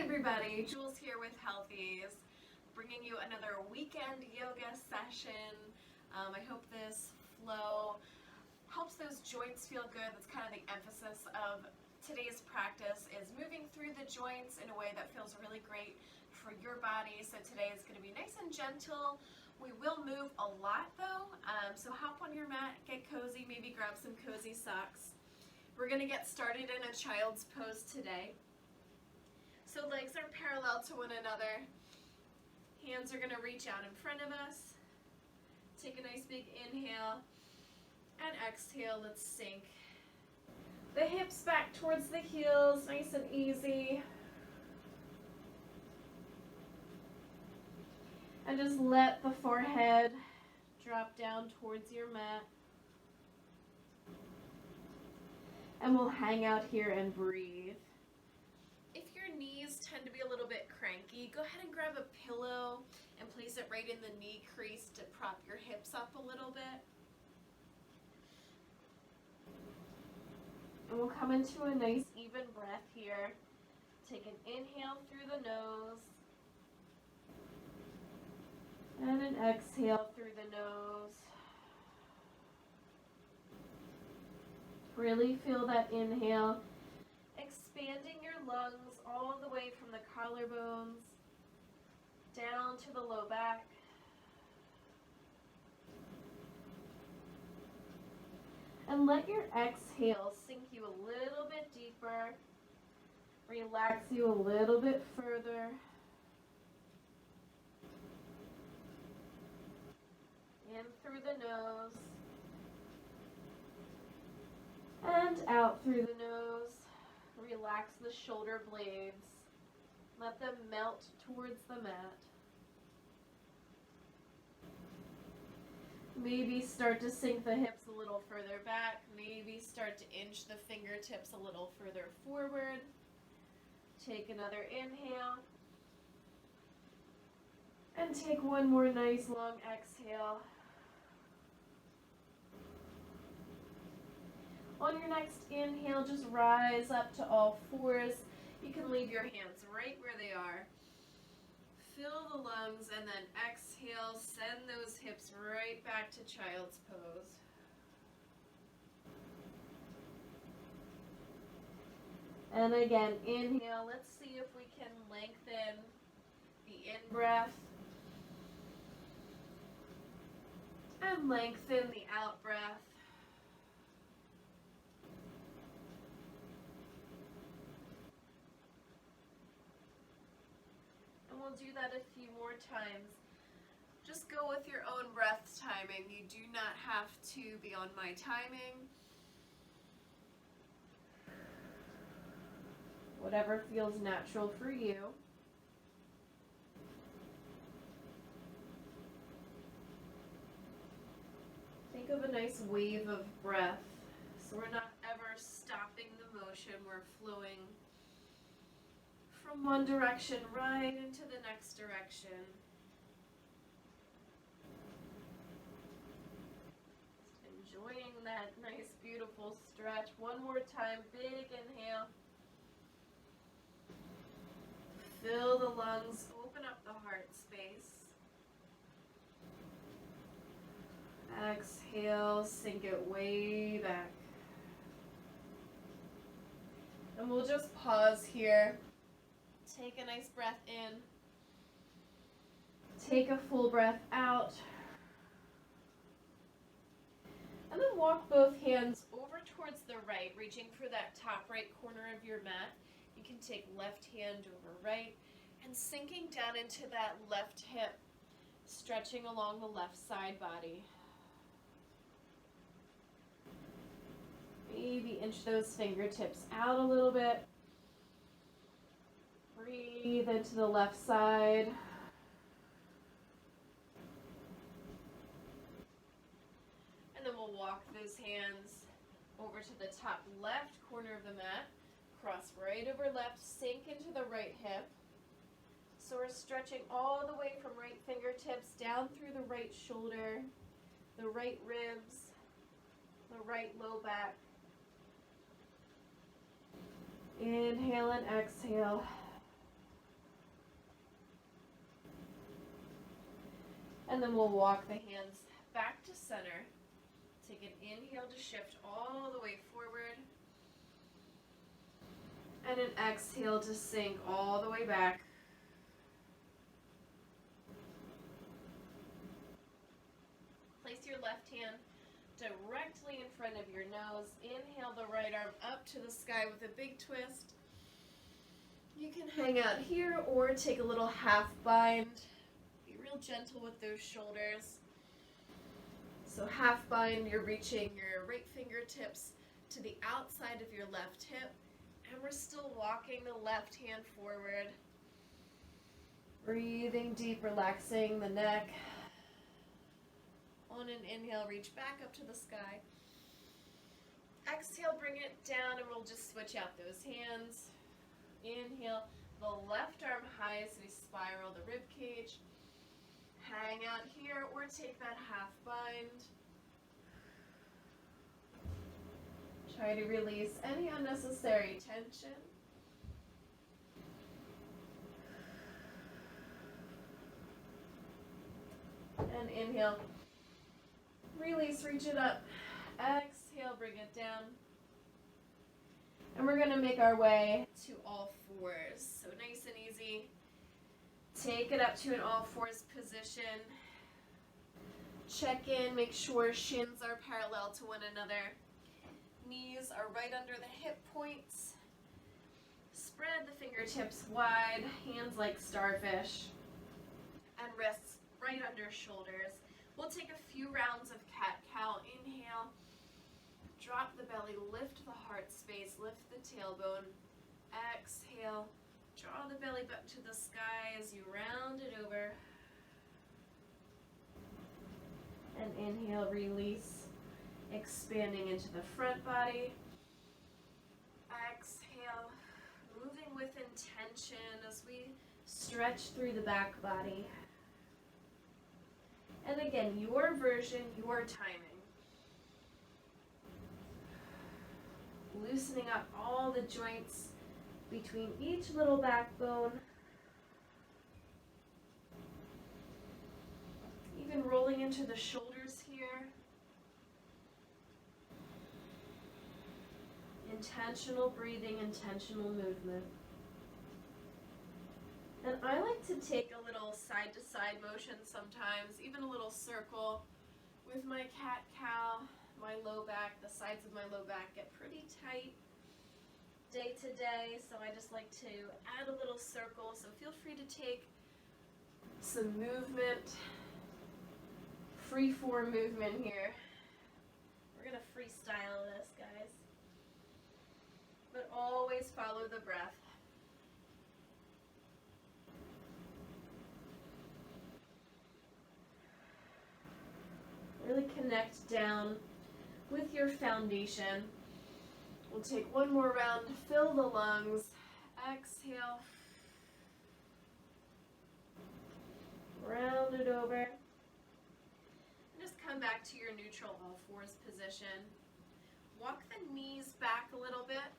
everybody, Jules here with Healthies, bringing you another weekend yoga session. I hope this flow helps those joints feel good. That's kind of the emphasis of today's practice, is moving through the joints in a way that feels really great for your body. So today is going to be nice and gentle. We will move a lot though, so hop on your mat, get cozy, maybe grab some cozy socks. We're going to get started in a child's pose today. So legs are parallel to one another. Hands are going to reach out in front of us. Take a nice big inhale and exhale. Let's sink the hips back towards the heels, nice and easy. And just let the forehead drop down towards your mat. And we'll hang out here and breathe. If your knees tend to be a little bit cranky, go ahead and grab a pillow and place it right in the knee crease to prop your hips up a little bit. And we'll come into a nice even breath here. Take an inhale through the nose. And an exhale through the nose. Really feel that inhale. Expanding your lungs all the way from the collarbones down to the low back. And let your exhale sink you a little bit deeper, relax you a little bit further. In through the nose and out through the nose. Relax the shoulder blades. Let them melt towards the mat. Maybe start to sink the hips a little further back. Maybe start to inch the fingertips a little further forward. Take another inhale. And take one more nice long exhale. On your next inhale, just rise up to all fours. You can leave your hands right where they are. Fill the lungs and then exhale. Send those hips right back to child's pose. And again, inhale. Let's see if we can lengthen the in-breath. And lengthen the out-breath. We'll do that a few more times. Just go with your own breath timing. You do not have to be on my timing. Whatever feels natural for you. Think of a nice wave of breath. So we're not ever stopping the motion. We're flowing from one direction right into the next direction. Just enjoying that nice, beautiful stretch. One more time, big inhale. Fill the lungs, open up the heart space. Exhale, sink it way back. And we'll just pause here. Take a nice breath in. Take a full breath out. And then walk both hands over towards the right, reaching for that top right corner of your mat. You can take left hand over right and sinking down into that left hip, stretching along the left side body. Maybe inch those fingertips out a little bit. Breathe into the left side. And then we'll walk those hands over to the top left corner of the mat. Cross right over left, sink into the right hip. So we're stretching all the way from right fingertips down through the right shoulder, the right ribs, the right low back. Inhale and exhale. And then we'll walk the hands back to center. Take an inhale to shift all the way forward. And an exhale to sink all the way back. Place your left hand directly in front of your nose. Inhale the right arm up to the sky with a big twist. You can hang out here or take a little half bind. Be real gentle with those shoulders. So half bind, you're reaching your right fingertips to the outside of your left hip. And we're still walking the left hand forward. Breathing deep, relaxing the neck. On an inhale, reach back up to the sky. Exhale, bring it down, and we'll just switch out those hands. Inhale, the left arm high as we spiral the rib cage. Hang out here or take that half bind. Try to release any unnecessary tension. And inhale. Release, reach it up. Exhale, bring it down. And we're going to make our way to all fours. So nice and easy. Take it up to an all fours position. Check in, make sure shins are parallel to one another. Knees are right under the hip points. Spread the fingertips wide, hands like starfish. And wrists right under shoulders. We'll take a few rounds of cat-cow. Inhale. Drop the belly, lift the heart space, lift the tailbone. Exhale. Draw the belly button to the sky as you round it over. And inhale, release, expanding into the front body. Exhale, moving with intention as we stretch through the back body. And again, your version, your timing. Loosening up all the joints between each little backbone. Even rolling into the shoulders here. Intentional breathing, intentional movement. And I like to take a little side-to-side motion sometimes, even a little circle with my cat-cow, my low back. The sides of my low back get pretty tight day to day, so I just like to add a little circle. So feel free to take some movement, free form movement here. We're gonna freestyle this, guys. But always follow the breath. Really connect down with your foundation. We'll take one more round to fill the lungs. Exhale. Round it over. And just come back to your neutral all fours position. Walk the knees back a little bit.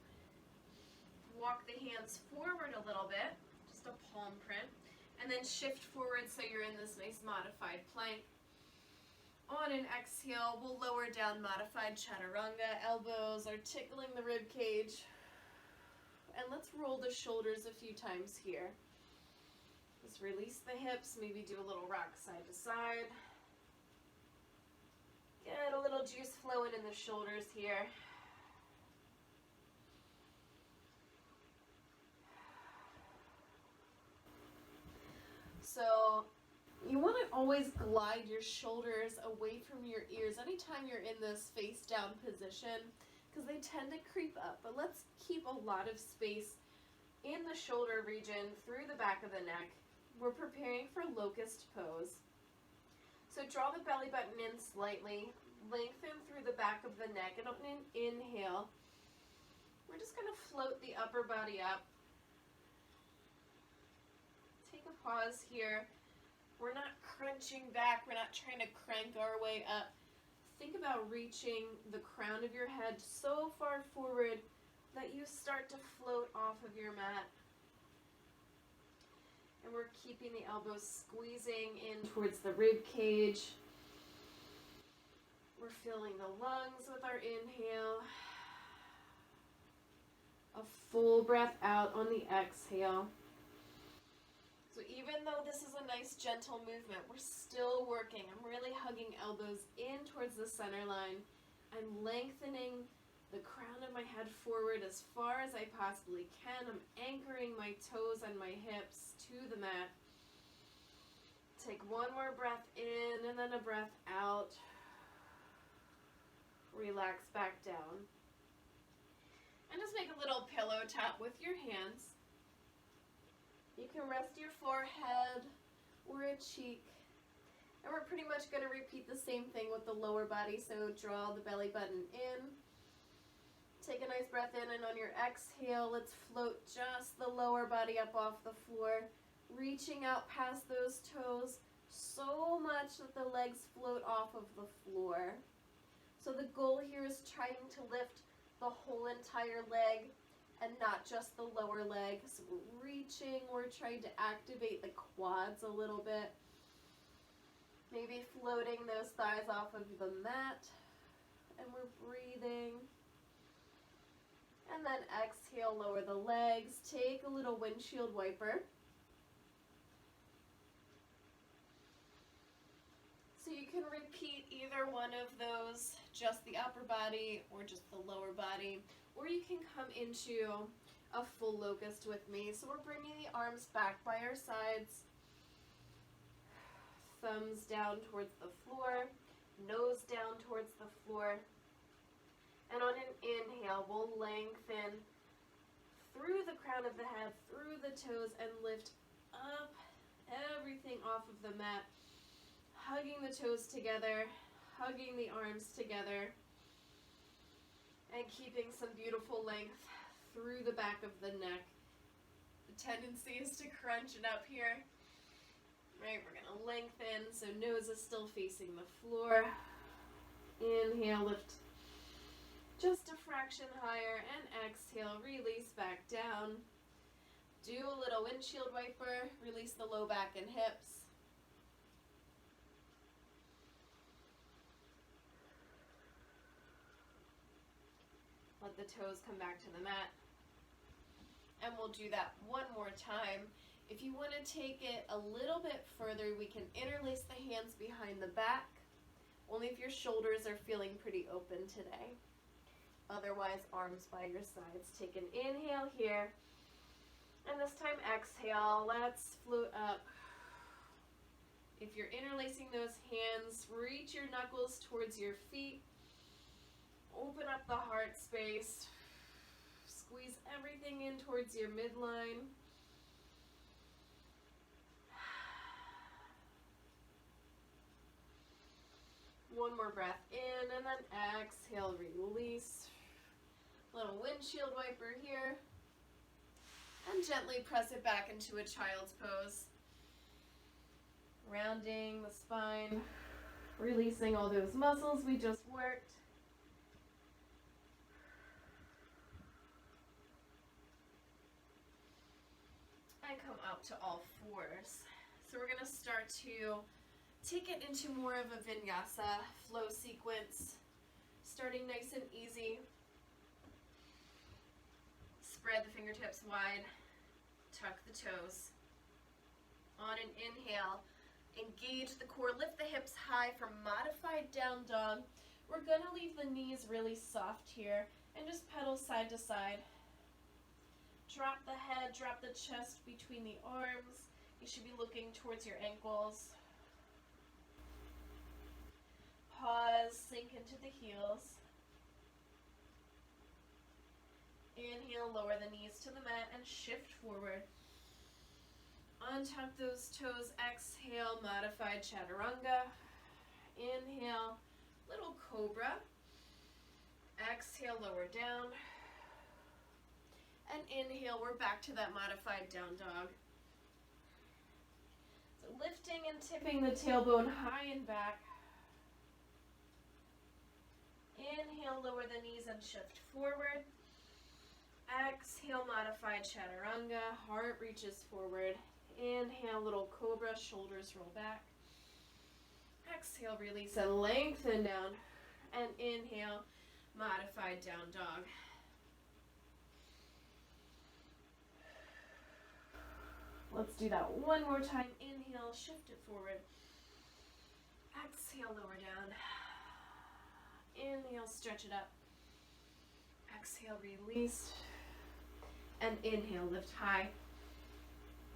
Walk the hands forward a little bit, just a palm print. And then shift forward so you're in this nice modified plank. On an exhale, we'll lower down modified chaturanga. Elbows are tickling the rib cage. And let's roll the shoulders a few times here. Just release the hips, maybe do a little rock side to side. Get a little juice flowing in the shoulders here. So you want to always glide your shoulders away from your ears anytime you're in this face down position, because they tend to creep up. But let's keep a lot of space in the shoulder region through the back of the neck. We're preparing for locust pose. So draw the belly button in slightly, lengthen through the back of the neck, and on an inhale, we're just going to float the upper body up. Take a pause here. We're not crunching back. We're not trying to crank our way up. Think about reaching the crown of your head so far forward that you start to float off of your mat. And we're we're keeping the elbows squeezing in towards the rib cage. We're filling the lungs with our inhale. A full breath out on the exhale. So even though this is a nice gentle movement, we're still working. I'm really hugging elbows in towards the center line. I'm lengthening the crown of my head forward as far as I possibly can. I'm anchoring my toes and my hips to the mat. Take one more breath in and then a breath out. Relax back down. And just make a little pillow top with your hands. You can rest your forehead or a cheek. And we're pretty much going to repeat the same thing with the lower body. So draw the belly button in. Take a nice breath in, and on your exhale, let's float just the lower body up off the floor, reaching out past those toes so much that the legs float off of the floor. So the goal here is trying to lift the whole entire leg and not just the lower leg. So we're reaching, we're trying to activate the quads a little bit. Maybe floating those thighs off of the mat. And we're breathing. And then exhale, lower the legs. Take a little windshield wiper. So you can repeat either one of those, just the upper body or just the lower body. Or you can come into a full locust with me. So we're bringing the arms back by our sides. Thumbs down towards the floor. Nose down towards the floor. And on an inhale, we'll lengthen through the crown of the head, through the toes, and lift up everything off of the mat. Hugging the toes together, hugging the arms together. And keeping some beautiful length through the back of the neck. The tendency is to crunch it up here. Right, we're going to lengthen, so nose is still facing the floor. Inhale, lift just a fraction higher, and exhale, release back down. Do a little windshield wiper, release the low back and hips. Let the toes come back to the mat. And we'll do that one more time. If you want to take it a little bit further, we can interlace the hands behind the back. Only if your shoulders are feeling pretty open today. Otherwise, arms by your sides. Take an inhale here. And this time exhale. Let's float up. If you're interlacing those hands, reach your knuckles towards your feet. Open up the heart space. Squeeze everything in towards your midline. One more breath in, and then exhale, release. Little windshield wiper here. And gently press it back into a child's pose. Rounding the spine. Releasing all those muscles we just worked. And come up to all fours. So we're going to start to take it into more of a vinyasa flow sequence. Starting nice and easy. Spread the fingertips wide. Tuck the toes. On an inhale, engage the core. Lift the hips high for modified down dog. We're going to leave the knees really soft here and just pedal side to side. Drop the head, drop the chest between the arms. You should be looking towards your ankles. Pause, sink into the heels. Inhale, lower the knees to the mat and shift forward. Untuck those toes, exhale, modified chaturanga. Inhale, little cobra. Exhale, lower down. And inhale, we're back to that modified down dog. So lifting and tipping the tailbone high and back. Inhale, lower the knees and shift forward. Exhale, modified chaturanga. Heart reaches forward. Inhale, little cobra, shoulders roll back. Exhale, release and lengthen down. And inhale, modified down dog. Let's do that one more time. Inhale, shift it forward. Exhale, lower down. Inhale, stretch it up. Exhale, release. And inhale, lift high.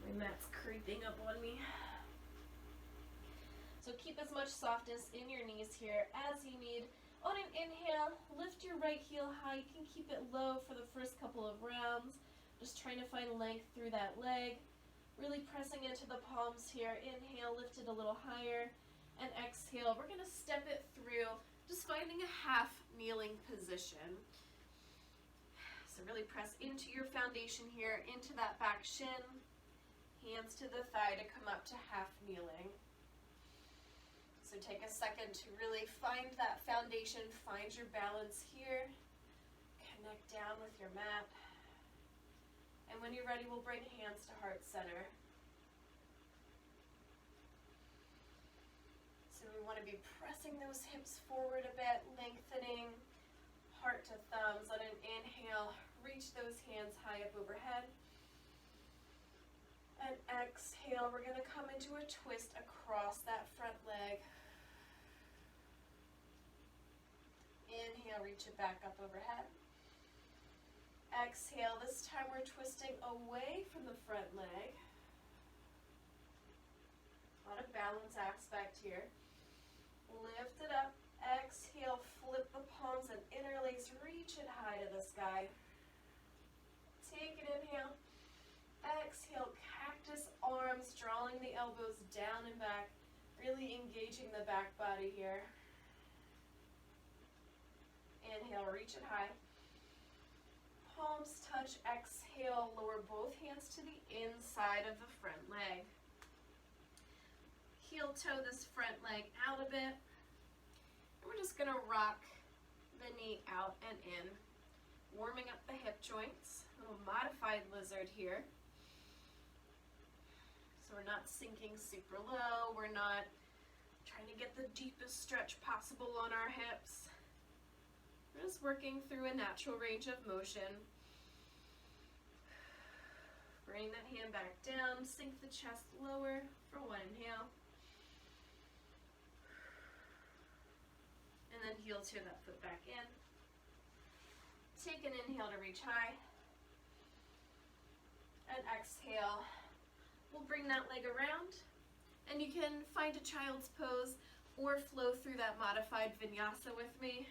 My mat's creeping up on me. So keep as much softness in your knees here as you need. On an inhale, lift your right heel high. You can keep it low for the first couple of rounds. Just trying to find length through that leg. Really pressing into the palms here. Inhale, lift it a little higher. And exhale, we're going to step it through, just finding a half kneeling position. So really press into your foundation here, into that back shin. Hands to the thigh to come up to half kneeling. So take a second to really find that foundation, find your balance here. Connect down with your mat. And when you're ready, we'll bring hands to heart center. So we want to be pressing those hips forward a bit, lengthening, heart to thumbs. On an inhale, reach those hands high up overhead. And exhale, we're going to come into a twist across that front leg. Inhale, reach it back up overhead. Exhale, this time we're twisting away from the front leg. A lot of balance aspect here. Lift it up. Exhale, flip the palms and interlace. Reach it high to the sky. Take an inhale. Exhale, cactus arms, drawing the elbows down and back. Really engaging the back body here. Inhale, reach it high. Palms touch, exhale, lower both hands to the inside of the front leg. Heel toe this front leg out a bit. And we're just going to rock the knee out and in, warming up the hip joints. A little modified lizard here. So we're not sinking super low. We're not trying to get the deepest stretch possible on our hips. We're just working through a natural range of motion. Bring that hand back down, sink the chest lower for one inhale. And then heel toe that foot back in. Take an inhale to reach high. And exhale. We'll bring that leg around. And you can find a child's pose or flow through that modified vinyasa with me.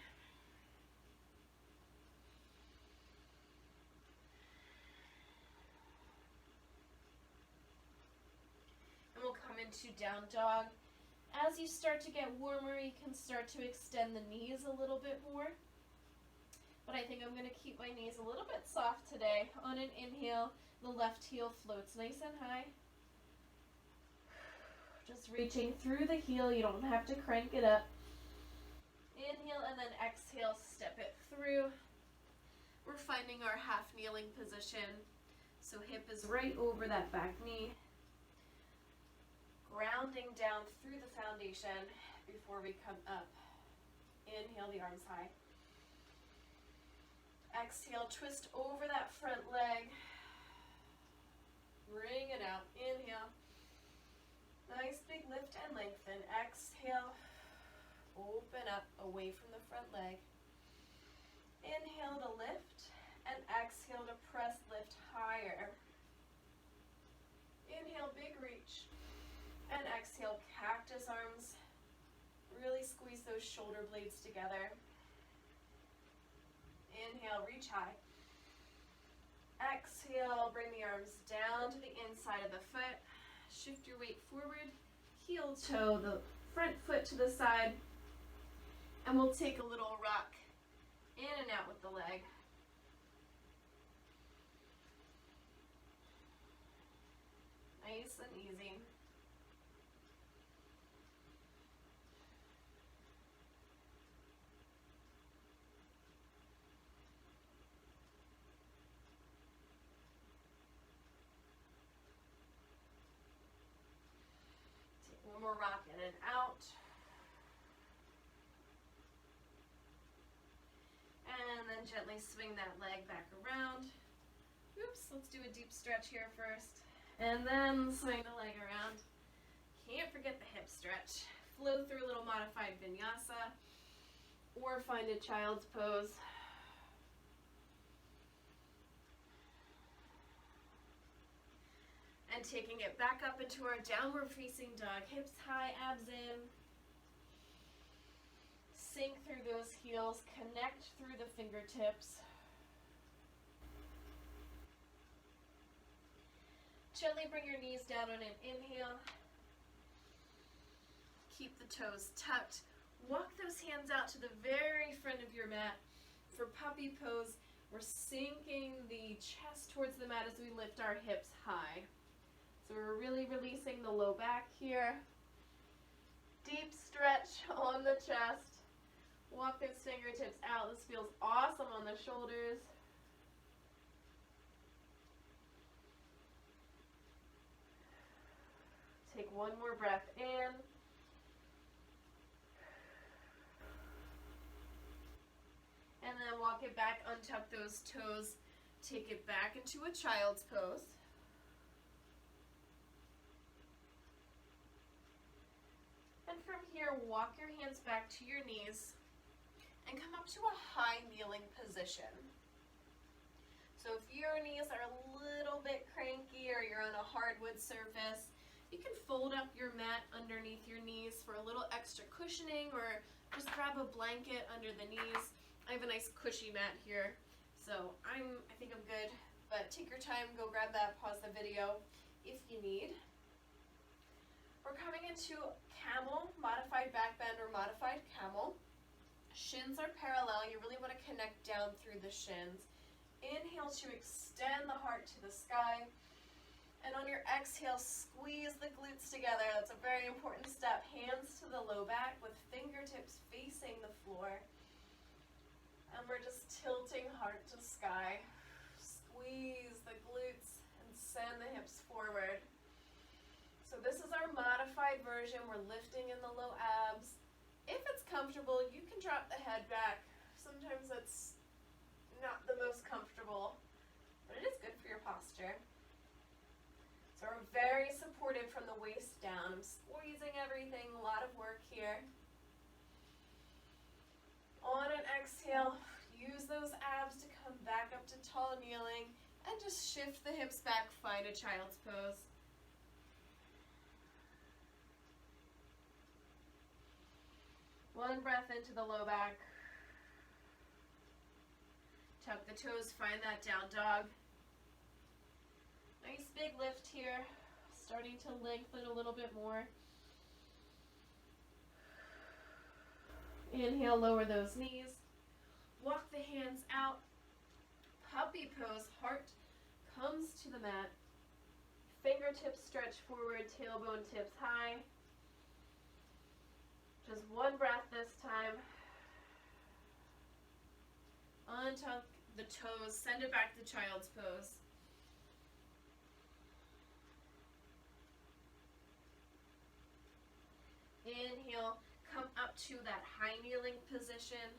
Into down dog. As you start to get warmer, you can start to extend the knees a little bit more. But I think I'm going to keep my knees a little bit soft today. On an inhale, the left heel floats nice and high. Just reaching through the heel. You don't have to crank it up. Inhale and then exhale, step it through. We're finding our half kneeling position. So hip is right over that back knee. Grounding down through the foundation before we come up. Inhale, the arms high. Exhale, twist over that front leg. Bring it out. Inhale. Nice big lift and lengthen. Exhale. Open up away from the front leg. Inhale to lift and exhale to press, lift higher. Inhale, big reach. And exhale, cactus arms. Really squeeze those shoulder blades together. Inhale, reach high. Exhale, bring the arms down to the inside of the foot. Shift your weight forward. Heel toe the front foot to the side. And we'll take a little rock in and out with the leg. Nice and easy. And gently swing that leg back around. Oops, let's do a deep stretch here first. And then swing the leg around. Can't forget the hip stretch. Flow through a little modified vinyasa or find a child's pose. And taking it back up into our downward facing dog. Hips high, abs in. Sink through those heels. Connect through the fingertips. Gently bring your knees down on an inhale. Keep the toes tucked. Walk those hands out to the very front of your mat. For puppy pose, we're sinking the chest towards the mat as we lift our hips high. So we're really releasing the low back here. Deep stretch on the chest. Walk those fingertips out. This feels awesome on the shoulders. Take one more breath in. And then walk it back, untuck those toes. Take it back into a child's pose. And from here, walk your hands back to your knees and come up to a high kneeling position. So if your knees are a little bit cranky or you're on a hardwood surface, you can fold up your mat underneath your knees for a little extra cushioning, or just grab a blanket under the knees. I have a nice cushy mat here, so I think I'm good, but take your time, go grab that, pause the video if you need. We're coming into camel, modified back bend or modified camel. Shins are parallel. You really want to connect down through the shins. Inhale to extend the heart to the sky. And on your exhale, squeeze the glutes together. That's a very important step. Hands to the low back with fingertips facing the floor. And we're just tilting heart to sky. Squeeze the glutes and send the hips forward. So this is our modified version. We're lifting in the low abs. If it's comfortable, you can drop the head back. Sometimes it's not the most comfortable, but it is good for your posture. So we're very supported from the waist down. I'm squeezing everything, a lot of work here. On an exhale, use those abs to come back up to tall kneeling and just shift the hips back, find a child's pose. One breath into the low back. Tuck the toes, find that down dog. Nice big lift here, starting to lengthen a little bit more. Inhale, lower those knees. Walk the hands out. Puppy pose, heart comes to the mat. Fingertips stretch forward, tailbone tips high. Just one breath this time. Untuck the toes, send it back to child's pose. Inhale, come up to that high kneeling position.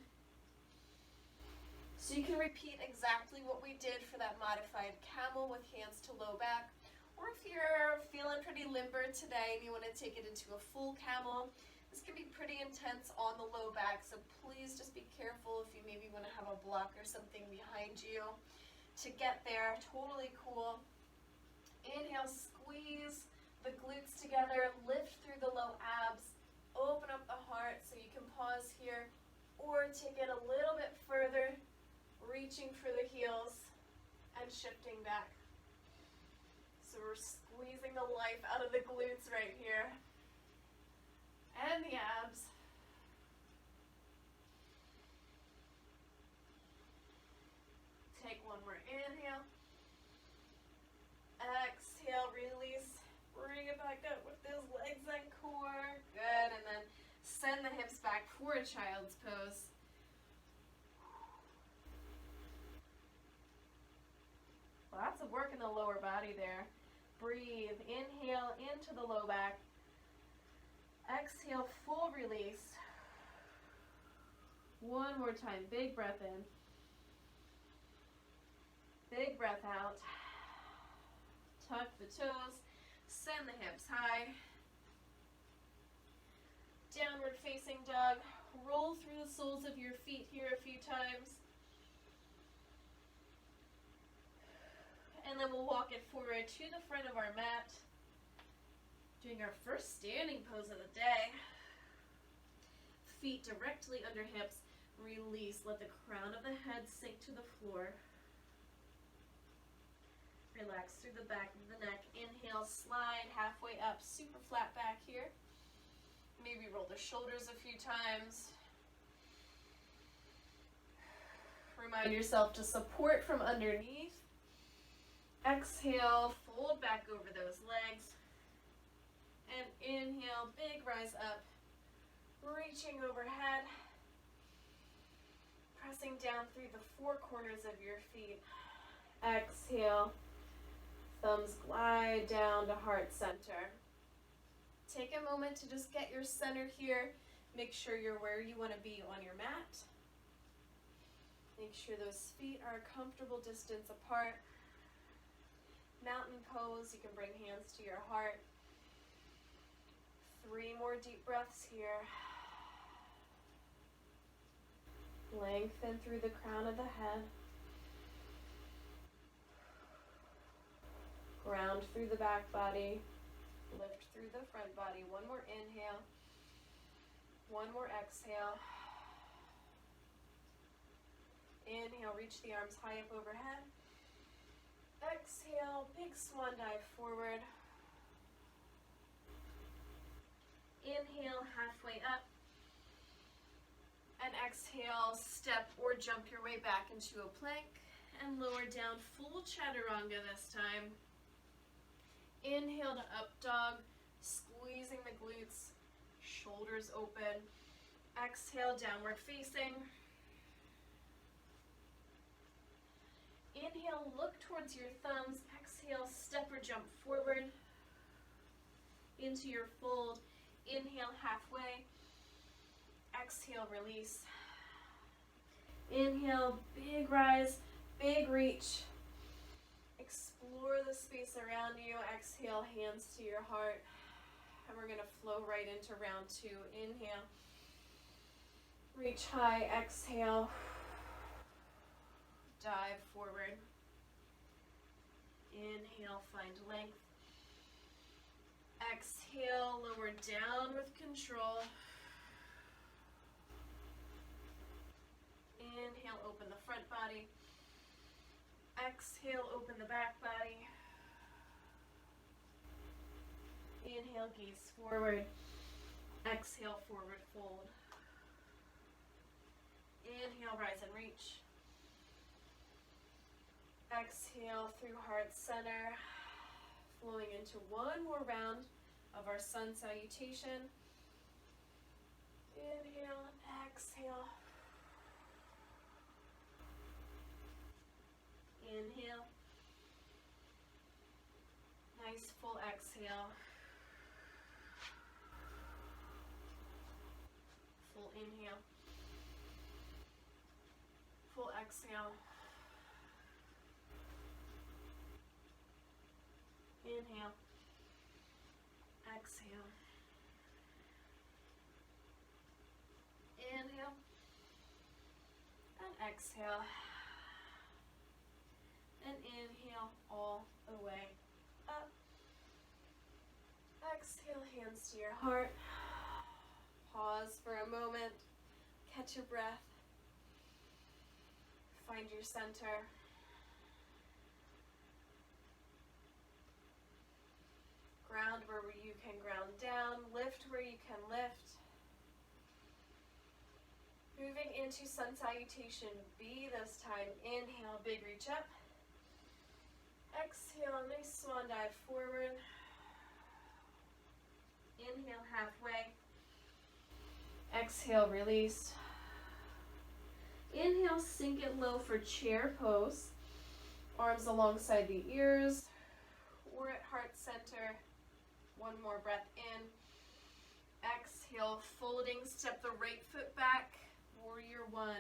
So you can repeat exactly what we did for that modified camel with hands to low back. Or if you're feeling pretty limber today and you want to take it into a full camel, this can be pretty intense on the low back, so please just be careful if you maybe want to have a block or something behind you to get there. Totally cool. Inhale, squeeze the glutes together, lift through the low abs, open up the heart so you can pause here or take it a little bit further, reaching for the heels and shifting back. So we're squeezing the life out of the glutes right here. And the abs. Take one more inhale. Exhale, release. Bring it back up with those legs and core. Good, and then send the hips back for a child's pose. Lots of work in the lower body there. Breathe. Inhale into the low back. Exhale, full release. One more time, big breath in. Big breath out. Tuck the toes. Send the hips high. Downward facing dog. Roll through the soles of your feet here a few times. And then we'll walk it forward to the front of our mat. Doing our first standing pose of the day. Feet directly under hips. Release. Let the crown of the head sink to the floor. Relax through the back of the neck. Inhale, slide halfway up. Super flat back here. Maybe roll the shoulders a few times. Remind yourself to support from underneath. Exhale, fold back over those legs. And inhale, big rise up. Reaching overhead. Pressing down through the four corners of your feet. Exhale. Thumbs glide down to heart center. Take a moment to just get your center here. Make sure you're where you want to be on your mat. Make sure those feet are a comfortable distance apart. Mountain pose, you can bring hands to your heart. 3 more deep breaths here. Lengthen through the crown of the head. Ground through the back body. Lift through the front body. 1 more inhale. 1 more exhale. Inhale, reach the arms high up overhead. Exhale, big swan dive forward. Inhale, halfway up. And exhale, step or jump your way back into a plank. And lower down, full chaturanga this time. Inhale to up dog, squeezing the glutes, shoulders open. Exhale, downward facing. Inhale, look towards your thumbs. Exhale, step or jump forward into your fold. Inhale, halfway. Exhale, release. Inhale, big rise, big reach. Explore the space around you. Exhale, hands to your heart. And we're going to flow right into round 2. Inhale. Reach high. Exhale. Dive forward. Inhale, find length. Exhale, lower down with control. Inhale, open the front body. Exhale, open the back body. Inhale, gaze forward. Exhale, forward fold. Inhale, rise and reach. Exhale through heart center, flowing into 1 more round of our sun salutation. Inhale, exhale. Inhale. Nice full exhale. Full inhale. Full exhale. Inhale. Exhale. Inhale. And exhale. And inhale all the way up. Exhale, hands to your heart. Pause for a moment. Catch your breath. Find your center. Ground where you can ground down. Lift where you can lift. Moving into sun salutation B this time. Inhale, big reach up. Exhale, nice swan dive forward. Inhale, halfway. Exhale, release. Inhale, sink it low for chair pose. Arms alongside the ears. Or at heart center. 1 more breath in. Exhale, folding, step the right foot back. Warrior 1.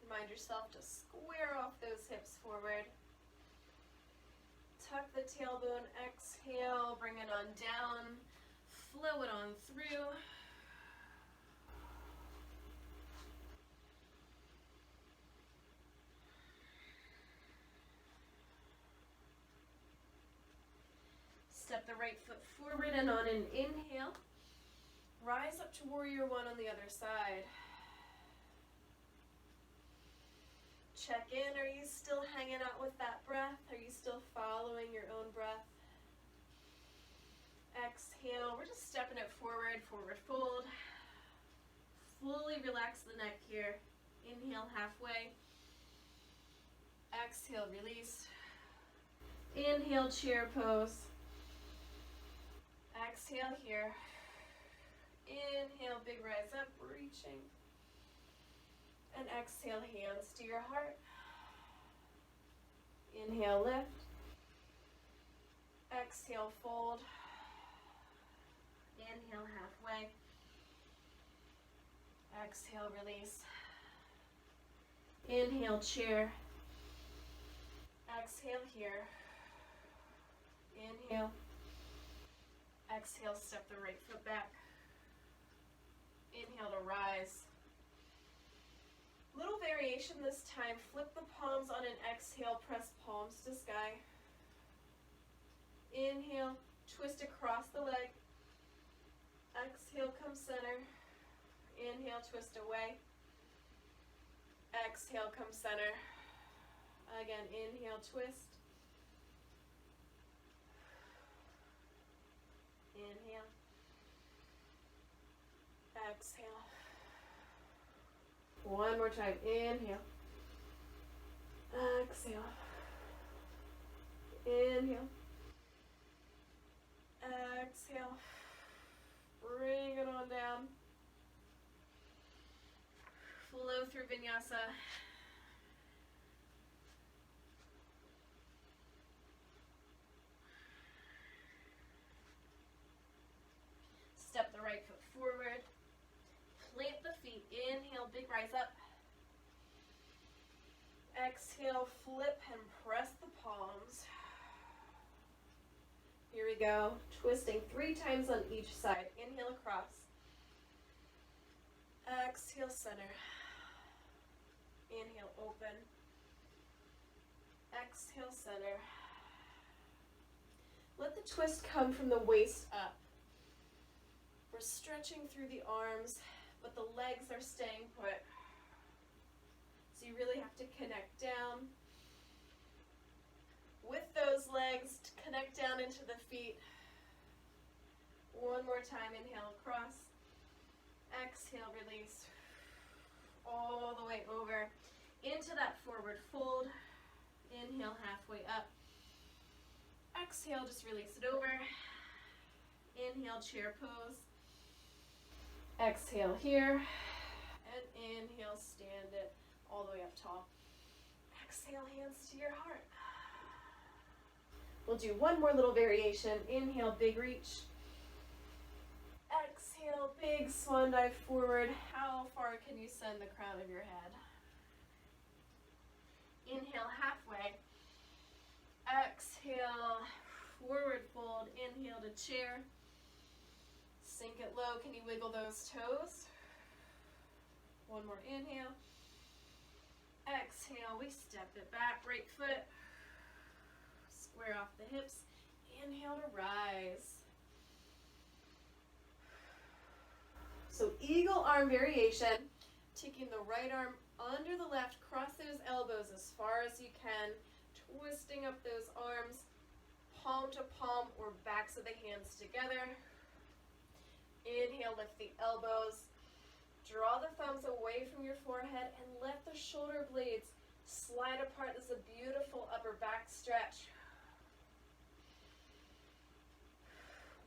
Remind yourself to square off those hips forward. Tuck the tailbone, exhale, bring it on down, flow it on through. Step the right foot forward and on an inhale, rise up to warrior one on the other side. Check in, are you still hanging out with that breath? Are you still following your own breath? Exhale, we're just stepping it forward, forward fold. Fully relax the neck here. Inhale halfway. Exhale, release. Inhale, chair pose. Exhale here. Inhale, big rise up, reaching. And exhale, hands to your heart. Inhale, lift. Exhale, fold. Inhale, halfway. Exhale, release. Inhale, chair. Exhale here. Inhale. Exhale, step the right foot back. Inhale to rise. Little variation this time. Flip the palms on an exhale, press palms to sky. Inhale, twist across the leg. Exhale, come center. Inhale, twist away. Exhale, come center. Again, inhale, twist. Inhale. Exhale. One more time. Inhale. Exhale. Inhale. Exhale. Bring it on down. Flow through vinyasa. Step the right foot forward. Plant the feet. Inhale, big rise up. Exhale, flip and press the palms. Here we go. Twisting 3 times on each side. Inhale across. Exhale, center. Inhale, open. Exhale, center. Let the twist come from the waist up. We're stretching through the arms, but the legs are staying put. So you really have to connect down with those legs, to connect down into the feet. One more time, inhale across. Exhale, release. All the way over into that forward fold. Inhale, halfway up. Exhale, just release it over. Inhale, chair pose. Exhale here, and inhale, stand it all the way up tall. Exhale, hands to your heart. We'll do one more little variation. Inhale, big reach. Exhale, big swan dive forward. How far can you send the crown of your head? Inhale, halfway. Exhale, forward fold. Inhale to chair. Sink it low. Can you wiggle those toes? One more inhale. Exhale, we step it back. Right foot. Square off the hips. Inhale to rise. So eagle arm variation. Taking the right arm under the left. Cross those elbows as far as you can. Twisting up those arms. Palm to palm or backs of the hands together. Inhale, lift the elbows. Draw the thumbs away from your forehead and let the shoulder blades slide apart. This is a beautiful upper back stretch.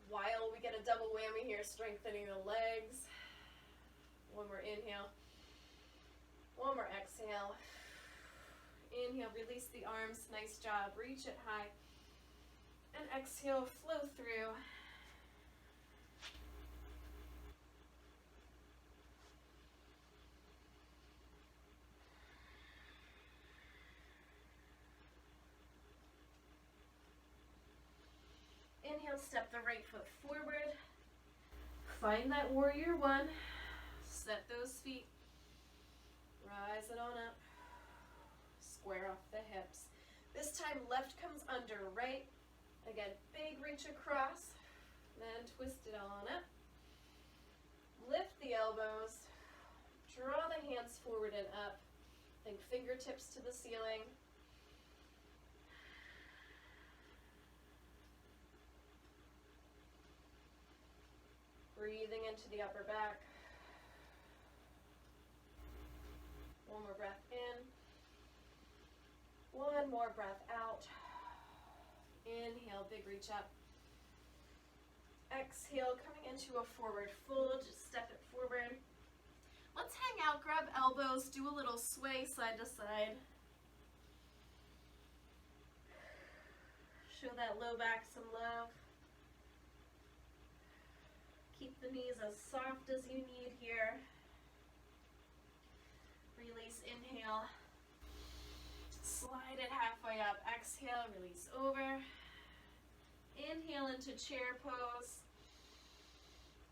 While we get a double whammy here, strengthening the legs. One more inhale. One more exhale. Inhale, release the arms. Nice job. Reach it high. And exhale, flow through. inhale, step the right foot forward. Find that warrior one. Set those feet. Rise it on up. Square off the hips. This time left comes under right. Again, big reach across. Then twist it on up. Lift the elbows. Draw the hands forward and up. Think fingertips to the ceiling. Breathing into the upper back. One more breath in. One more breath out. Inhale, big reach up. Exhale, coming into a forward fold. Just step it forward. Let's hang out, grab elbows, do a little sway side to side. Show that low back some love. Keep the knees as soft as you need here. Release, inhale. Slide it halfway up. Exhale, release over. Inhale into chair pose.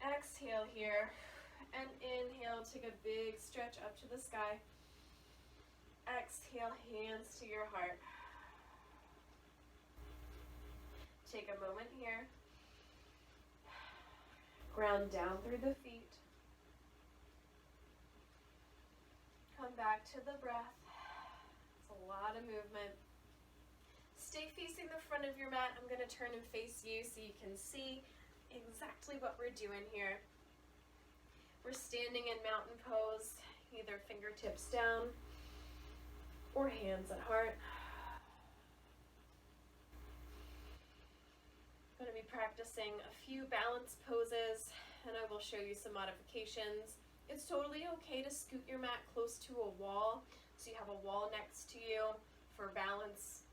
Exhale here. And inhale, take a big stretch up to the sky. Exhale, hands to your heart. Take a moment here. Ground down through the feet. Come back to the breath. It's a lot of movement. Stay facing the front of your mat. I'm going to turn and face you so you can see exactly what we're doing here. We're standing in mountain pose, either fingertips down or hands at heart. I'm going to be practicing a few balance poses, and I will show you some modifications. It's totally okay to scoot your mat close to a wall, so you have a wall next to you for balance,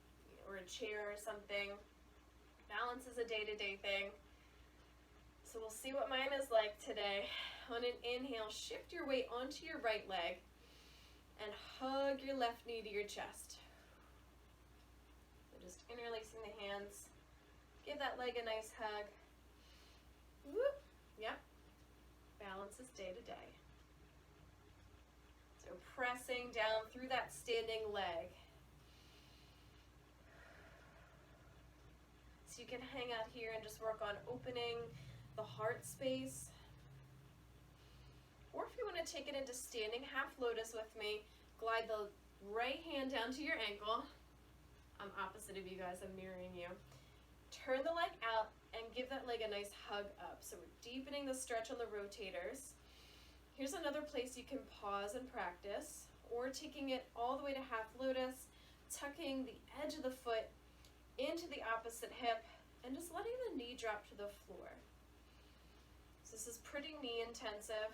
or a chair or something. Balance is a day-to-day thing. So we'll see what mine is like today. On an inhale, shift your weight onto your right leg and hug your left knee to your chest. So just interlacing the hands. Give that leg a nice hug. Whoop. Yep. Balance is day to day. So pressing down through that standing leg. So you can hang out here and just work on opening the heart space. Or if you want to take it into standing half lotus with me, glide the right hand down to your ankle. I'm opposite of you guys, I'm mirroring you. Turn the leg out and give that leg a nice hug up. So we're deepening the stretch on the rotators. Here's another place you can pause and practice, or taking it all the way to half lotus, tucking the edge of the foot into the opposite hip, and just letting the knee drop to the floor. So this is pretty knee intensive.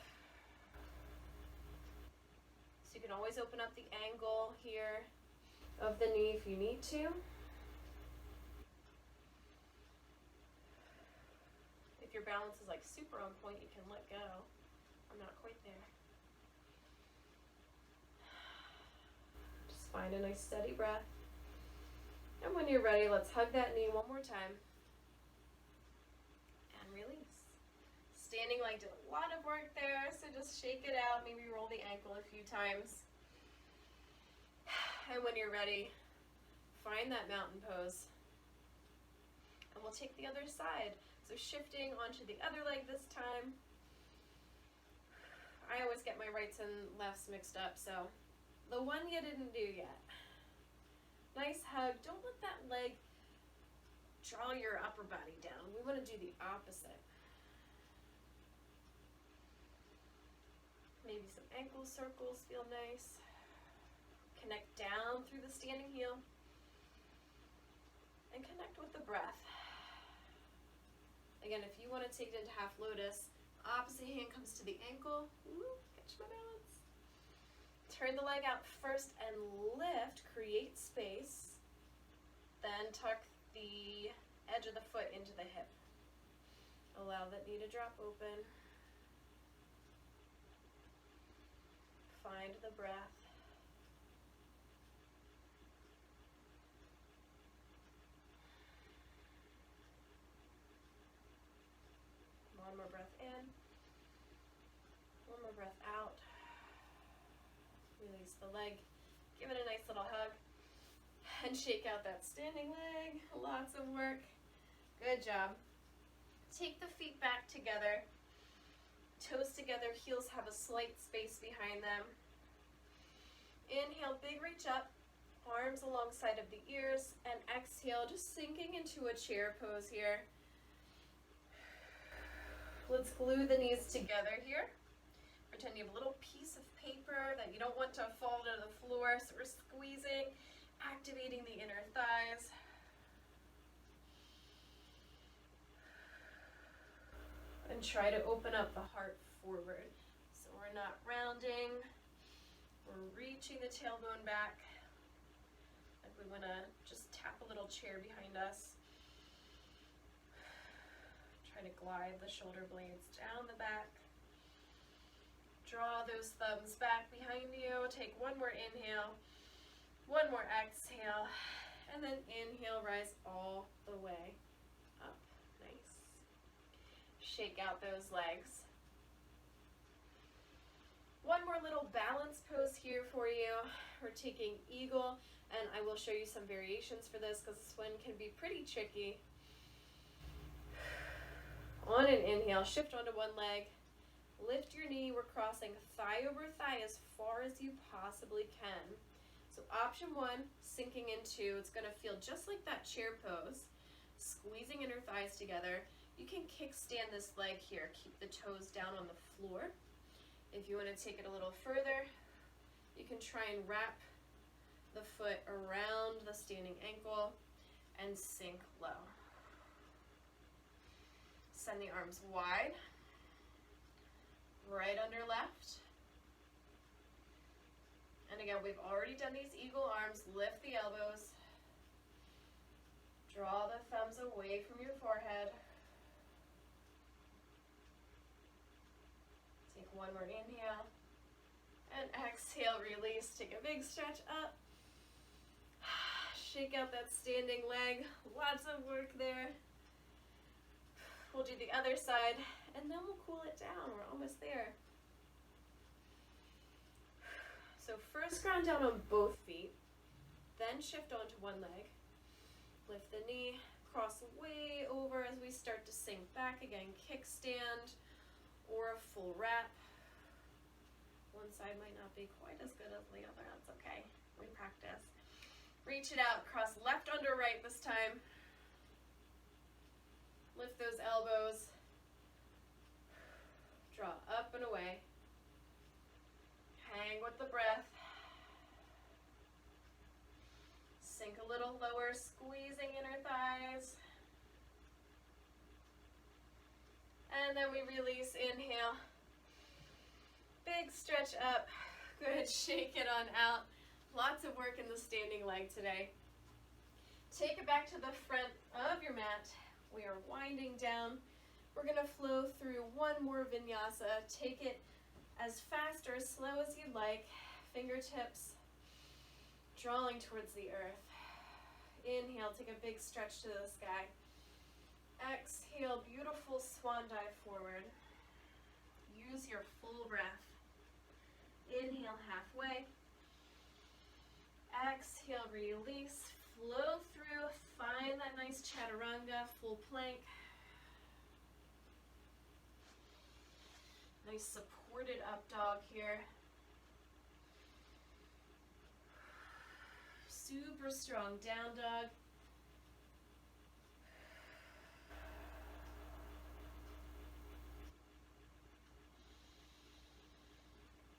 So you can always open up the angle here of the knee if you need to. If your balance is like super on point, you can let go. I'm not quite there. Just find a nice steady breath. And when you're ready, let's hug that knee one more time. And release. Standing leg did a lot of work there, so just shake it out. Maybe roll the ankle a few times. And when you're ready, find that mountain pose. And we'll take the other side. So shifting onto the other leg this time. I always get my rights and lefts mixed up, so the one you didn't do yet. Nice hug. Don't let that leg draw your upper body down. We want to do the opposite. Maybe some ankle circles feel nice. Connect down through the standing heel. And connect with the breath. Again, if you want to take it into half lotus, opposite hand comes to the ankle. Ooh, catch my balance. Turn the leg out first and lift, create space. Then tuck the edge of the foot into the hip. Allow that knee to drop open. Find the breath. More breath out. Release the leg. Give it a nice little hug. And shake out that standing leg. Lots of work. Good job. Take the feet back together. Toes together, heels have a slight space behind them. Inhale, big reach up. Arms alongside of the ears. And exhale, just sinking into a chair pose here. Let's glue the knees together here. Pretend you have a little piece of paper that you don't want to fall to the floor. So we're squeezing, activating the inner thighs. And try to open up the heart forward. So we're not rounding. We're reaching the tailbone back. Like we want to just tap a little chair behind us. Try to glide the shoulder blades down the back. Draw those thumbs back behind you. Take one more inhale. One more exhale. And then inhale, rise all the way up. Nice. Shake out those legs. One more little balance pose here for you. We're taking eagle, and I will show you some variations for this because this one can be pretty tricky. On an inhale, shift onto one leg. Lift your knee. We're crossing thigh over thigh as far as you possibly can. So option one, sinking into, it's going to feel just like that chair pose. Squeezing inner thighs together. You can kickstand this leg here. Keep the toes down on the floor. If you want to take it a little further, you can try and wrap the foot around the standing ankle and sink low. Send the arms wide. Right under left. And again, we've already done these eagle arms. Lift the elbows. Draw the thumbs away from your forehead. Take one more inhale. And exhale, release. Take a big stretch up. Shake out that standing leg. Lots of work there. We'll do the other side, and then we'll cool it down. We're almost there. So first ground down on both feet, then shift onto one leg. Lift the knee, cross way over as we start to sink back again. Kickstand or a full wrap. One side might not be quite as good as the other. That's okay. We practice. Reach it out. Cross left under right this time. Lift those elbows. Draw up and away. Hang with the breath. Sink a little lower, squeezing inner thighs. And then we release, inhale. Big stretch up. Good, shake it on out. Lots of work in the standing leg today. Take it back to the front of your mat. We are winding down. We're going to flow through one more vinyasa. Take it as fast or as slow as you'd like. Fingertips drawing towards the earth. Inhale, take a big stretch to the sky. Exhale, beautiful swan dive forward. Use your full breath. Inhale halfway. Exhale, release. Flow through, find that nice chaturanga, full plank. Nice supported up dog here. Super strong down dog.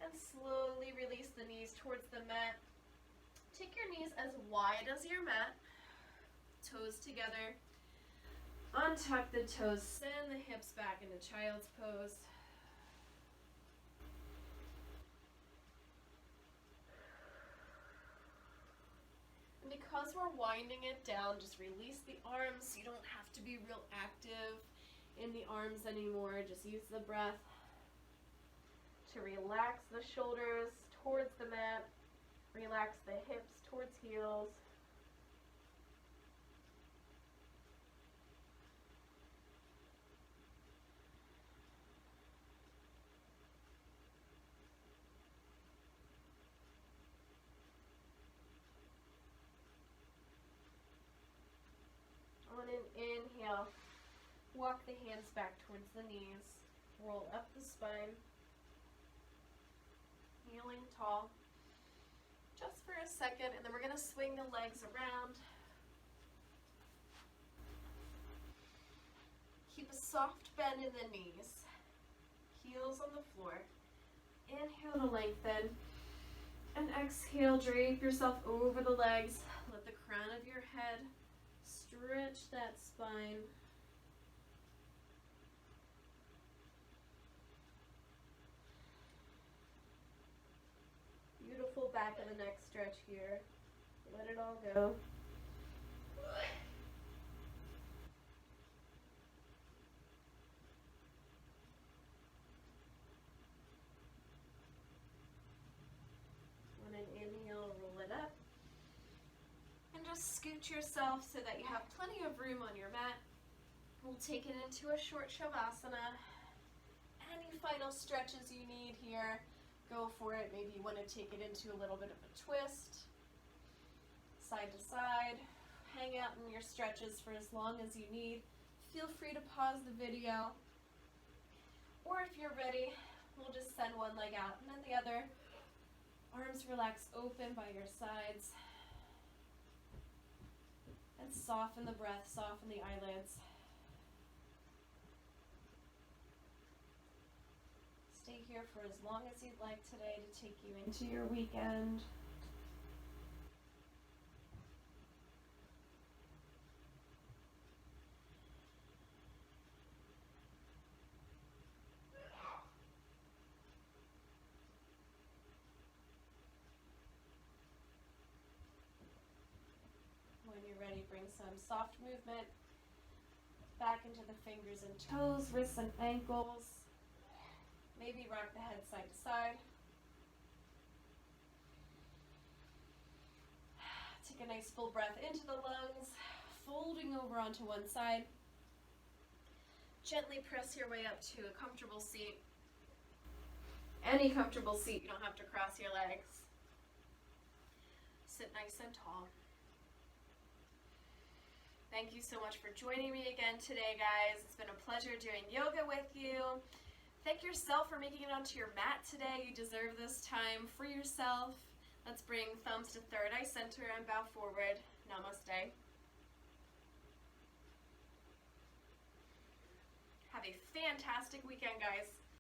And slowly release the knees towards the mat. Take your knees as wide as your mat, toes together. Untuck the toes, send the hips back into child's pose. And because we're winding it down, just release the arms. You don't have to be real active in the arms anymore. Just use the breath to relax the shoulders towards the mat. Relax the hips towards heels. Walk the hands back towards the knees. Roll up the spine. Kneeling tall. Just for a second, and then we're going to swing the legs around. Keep a soft bend in the knees. Heels on the floor. Inhale to lengthen. And exhale, drape yourself over the legs. Let the crown of your head stretch that spine. Beautiful back of the neck stretch here. Let it all go. On an inhale, roll it up. And just scoot yourself so that you have plenty of room on your mat. We'll take it into a short shavasana. Any final stretches you need here, go for it. Maybe you want to take it into a little bit of a twist. Side to side. Hang out in your stretches for as long as you need. Feel free to pause the video. Or if you're ready, we'll just send one leg out and then the other. Arms relax open by your sides. And soften the breath, soften the eyelids. Stay here for as long as you'd like today to take you into your weekend. When you're ready, bring some soft movement back into the fingers and toes, wrists and ankles. Maybe rock the head side to side. Take a nice full breath into the lungs, folding over onto one side. Gently press your way up to a comfortable seat. Any comfortable seat, you don't have to cross your legs. Sit nice and tall. Thank you so much for joining me again today, guys. It's been a pleasure doing yoga with you. Thank yourself for making it onto your mat today. You deserve this time for yourself. Let's bring thumbs to third eye center and bow forward. Namaste. Have a fantastic weekend, guys.